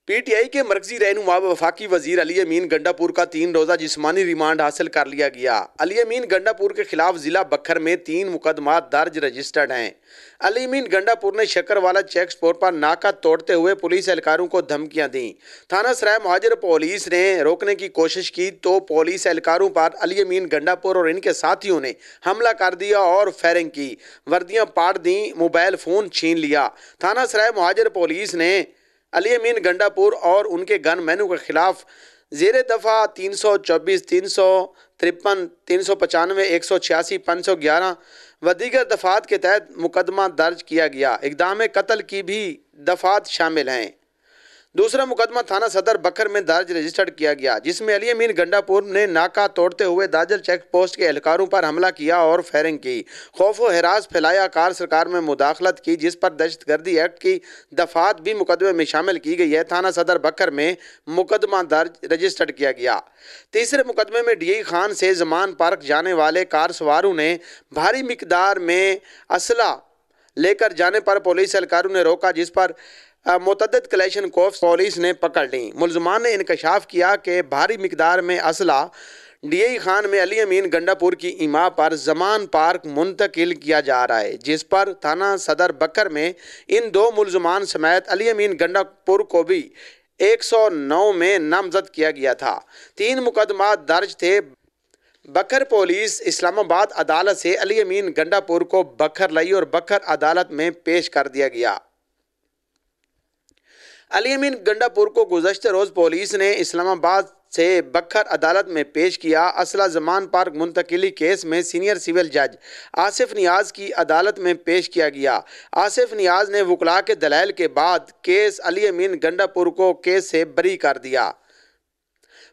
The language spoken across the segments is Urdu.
پی ٹی آئی کے مرکزی رہنما وفاقی وزیر علی امین گنڈا پور کا 3 روزہ جسمانی ریمانڈ حاصل کر لیا گیا۔ علی امین گنڈا پور کے خلاف ضلع بکھر میں 3 مقدمات درج رجسٹرڈ ہیں۔ علی امین گنڈا پور نے شکر والا چیک پوسٹ پر ناکہ توڑتے ہوئے پولیس اہلکاروں کو دھمکیاں دیں۔ تھانہ سرائے مہاجر پولیس نے روکنے کی کوشش کی تو پولیس اہلکاروں پر علی امین گنڈا پور اور ان کے ساتھیوں نے حملہ کر دیا اور فائرنگ کی، وردیاں پاڑ دیں، موبائل فون چھین لیا۔ تھانہ سرائے مہاجر پولیس نے علی امین گنڈا پور اور ان کے گن مینوں کے خلاف زیر دفعہ 324، 353، 395، 186، 511 و دیگر دفعات کے تحت مقدمہ درج کیا گیا۔ اقدام قتل کی بھی دفعات شامل ہیں۔ دوسرا مقدمہ تھانہ صدر بکھر میں درج رجسٹرڈ کیا گیا، جس میں علی امین گنڈا پور نے ناکہ توڑتے ہوئے داجل چیک پوسٹ کے اہلکاروں پر حملہ کیا اور فائرنگ کی، خوف و ہراس پھیلایا، کار سرکار میں مداخلت کی، جس پر دہشت گردی ایکٹ کی دفعات بھی مقدمے میں شامل کی گئی ہے۔ تھانہ صدر بکھر میں مقدمہ درج رجسٹرڈ کیا گیا۔ تیسرے مقدمے میں ڈی آئی خان سے زمان پارک جانے والے کار سواروں نے بھاری مقدار میں اسلحہ لے کر جانے پر پولیس اہلکاروں نے روکا، جس پر متعدد کلیشن کوفس پولیس نے پکڑ لیں۔ ملزمان نے انکشاف کیا کہ بھاری مقدار میں اسلحہ ڈی آئی خان میں علی امین گنڈا پور کی ایما پر زمان پارک منتقل کیا جا رہا ہے، جس پر تھانہ صدر بکھر میں ان 2 ملزمان سمیت علی امین گنڈا پور کو بھی 109 میں نامزد کیا گیا تھا۔ 3 مقدمات درج تھے۔ بکھر پولیس اسلام آباد عدالت سے علی امین گنڈا پور کو بکھر لائی اور بکھر عدالت میں پیش کر دیا گیا۔ علی امین گنڈا پور کو گزشتہ روز پولیس نے اسلام آباد سے بکھر عدالت میں پیش کیا۔ اسلحہ زمان پارک منتقلی کیس میں سینئر سول جج آصف نیاز کی عدالت میں پیش کیا گیا۔ آصف نیاز نے وکلاء کے دلائل کے بعد کیس علی امین گنڈا پور کو کیس سے بری کر دیا۔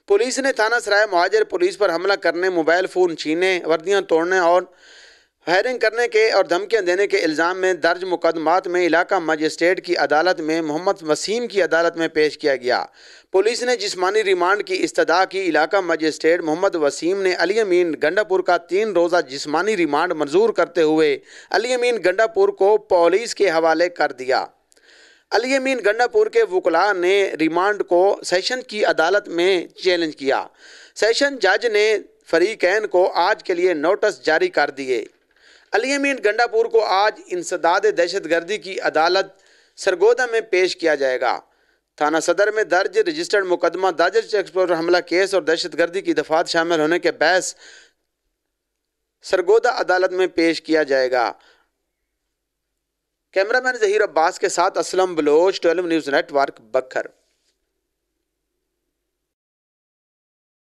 پولیس نے تھانہ سرائے مہاجر پولیس پر حملہ کرنے، موبائل فون چھیننے، وردیاں توڑنے اور فائرنگ کرنے کے اور دھمکیاں دینے کے الزام میں درج مقدمات میں علاقہ مجسٹریٹ کی عدالت میں محمد وسیم کی عدالت میں پیش کیا گیا۔ پولیس نے جسمانی ریمانڈ کی استدعا کی۔ علاقہ مجسٹریٹ محمد وسیم نے علی امین گنڈا پور کا 3 روزہ جسمانی ریمانڈ منظور کرتے ہوئے علی امین گنڈا پور کو پولیس کے حوالے کر دیا۔ علی امین گنڈا پور کے وکلاء نے ریمانڈ کو سیشن کی عدالت میں چیلنج کیا۔ سیشن جج نے فریقین کو آج کے لیے نوٹس جاری کر دیے۔ علی امین گنڈا پور کو آج انسداد دہشت گردی کی عدالت سرگودا میں پیش کیا جائے گا۔ تھانہ صدر میں درج رجسٹرڈ مقدمہ داجل چیک پوسٹ حملہ کیس اور دہشت گردی کی دفعات شامل ہونے کے باعث سرگودا عدالت میں پیش کیا جائے گا۔ کیمرہ مین ظہیر عباس کے ساتھ Aslam Baloch, 12 news network, بکھر۔